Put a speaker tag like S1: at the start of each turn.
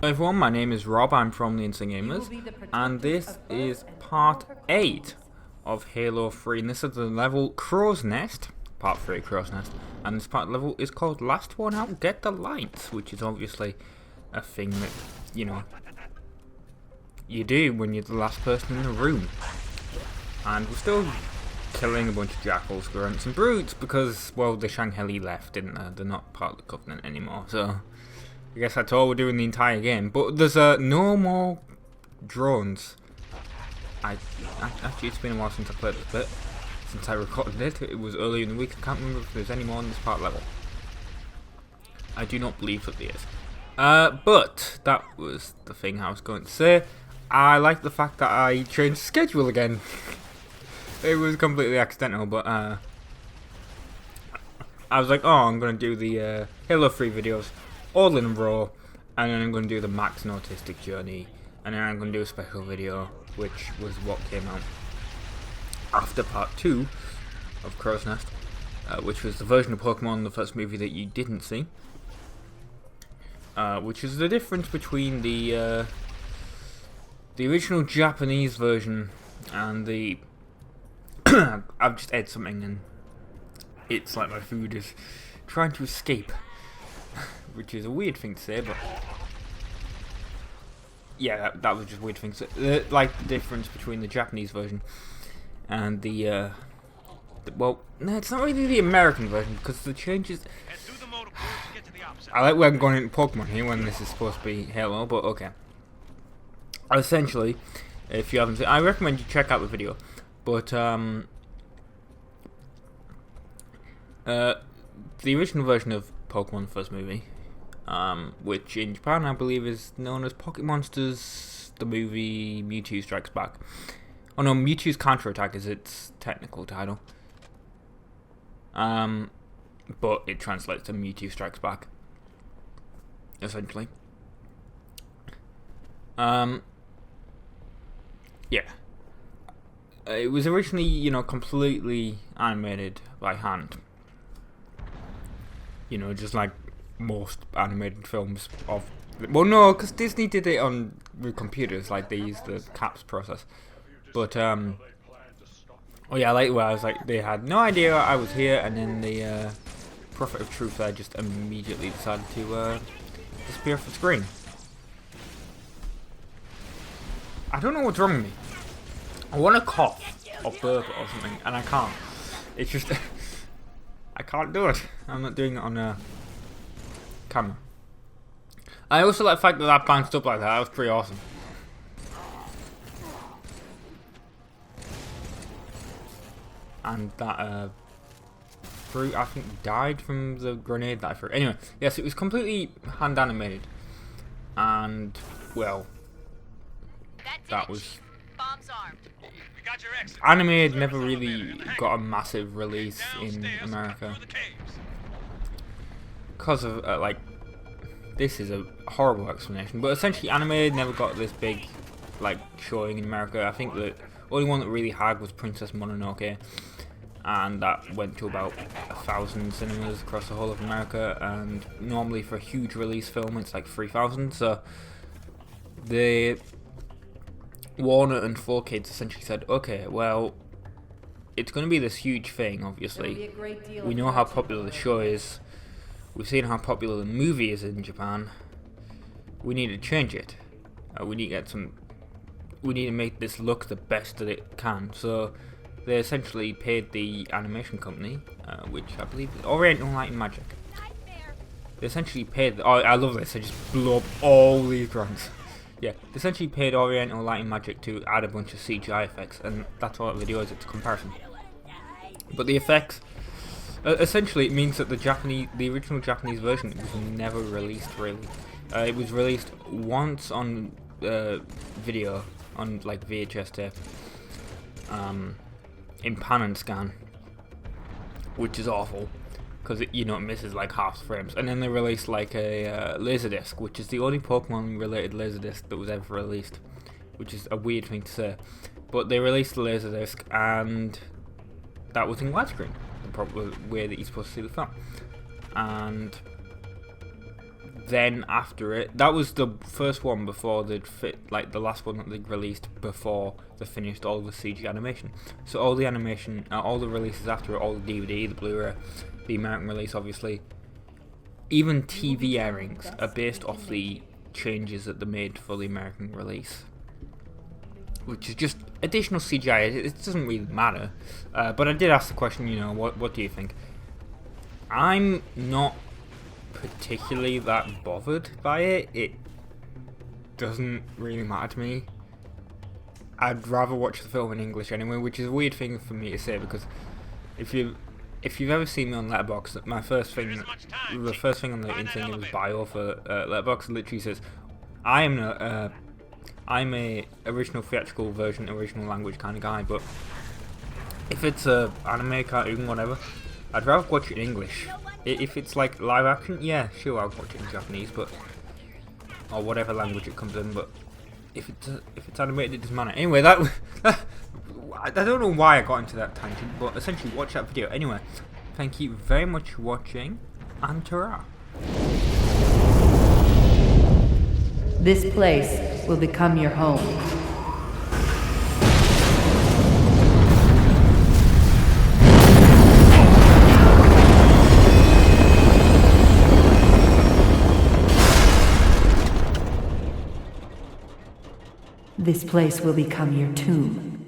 S1: Hello everyone, my name is Rob, I'm from the UNSC Gamers, and this is part 8 of Halo 3, and this is the level Crow's Nest, part 3 Crow's Nest, and this part of the level is called Last One Out, Get the Lights, which is obviously a thing that, you do when you're the last person in the room. And we're still killing a bunch of jackals, grunts and brutes because, well, the Sangheili left, didn't they? They're not part of the Covenant anymore, so I guess that's all we're doing the entire game. But there's no more drones. Actually, it's been a while since I played this bit. Since I recorded it. It was earlier in the week. I can't remember if there's any more in this part level. I do not believe that there is. But that was the thing I was going to say. I like the fact that I changed schedule again. It was completely accidental, but I was like, oh, I'm going to do the Halo 3 videos all in a row, and then I'm going to do the Max and Autistic Journey, and then I'm going to do a special video, which was what came out after part 2 of Crow's Nest, which was the version of Pokemon, the first movie that you didn't see, which is the difference between the original Japanese version and the I've just ate something and it's like my food is trying to escape, which is a weird thing to say, but yeah, that was just a weird thing to say. Like the difference between the Japanese version and the well, no, it's not really the American version because the changes. I like where I'm going into Pokemon here when this is supposed to be Halo, but okay. Essentially, if you haven't seen, I recommend you check out the video. But the original version of Pokemon, the first movie, which in Japan I believe is known as Pocket Monsters, the movie Mewtwo Strikes Back. Oh no, Mewtwo's Counterattack is its technical title. But it translates to Mewtwo Strikes Back, essentially. Yeah. It was originally, completely animated by hand. Just like most animated films of. Well, no, because Disney did it with computers, like they used the CAPS process. But oh yeah, like where I was like, they had no idea I was here, and then the Prophet of Truth there just immediately decided to disappear off the screen. I don't know what's wrong with me. I want to cough or burp or something, and I can't. It's just I can't do it. I'm not doing it on camera. I also like the fact that bounced up like that. That was pretty awesome. And that fruit, I think, died from the grenade that I threw. Anyway, yes, it was completely hand animated, and well, that was. Anime never really got a massive release in America because of this is a horrible explanation, but essentially anime never got this big showing in America. I think the only one that really had was Princess Mononoke, and that went to about 1,000 cinemas across the whole of America, and normally for a huge release film it's like 3,000, so the Warner and 4Kids essentially said, okay, well, it's going to be this huge thing, obviously. We know how popular the show is. We've seen how popular the movie is in Japan. We need to change it. We need to make this look the best that it can. So they essentially paid the animation company, which I believe is Oriental Light and Magic. They essentially paid. Oh, I love this. I just blew up all these grants. Yeah, they essentially paid Oriental Light and Magic to add a bunch of CGI effects, and that's all the video is, it's a comparison. But the effects, essentially it means that the original Japanese version was never released really. It was released once on video, on VHS tape, in pan and scan, which is awful. Because it misses half the frames, and then they released a Laserdisc, which is the only Pokemon-related Laserdisc that was ever released, which is a weird thing to say. But they released the Laserdisc, and that was in widescreen, the proper way that you're supposed to see the film. And then after it, that was the first one before they'd fit, like the last one that they'd released before they finished all the CG animation. So all the animation, all the releases after it, all the DVD, the Blu-ray, the American release obviously, even TV airings are based off the changes that they made for the American release, which is just additional CGI. It doesn't really matter, but I did ask the question, you know, what do you think? I'm not particularly that bothered by it. It doesn't really matter to me. I'd rather watch the film in English anyway, which is a weird thing for me to say, because if you've ever seen me on Letterboxd, the first thing on the Instagram's bio for Letterboxd literally says, I'm a original theatrical version, original language kind of guy, but if it's a anime, cartoon, whatever, I'd rather watch it in English. If it's like live action, yeah, sure, I'll watch it in Japanese, but or whatever language it comes in. But if it's animated, it doesn't matter. Anyway, I don't know why I got into that tangent, but essentially, watch that video. Anyway, thank you very much for watching, and ta-ra.
S2: This place will become your home. This place will become your tomb.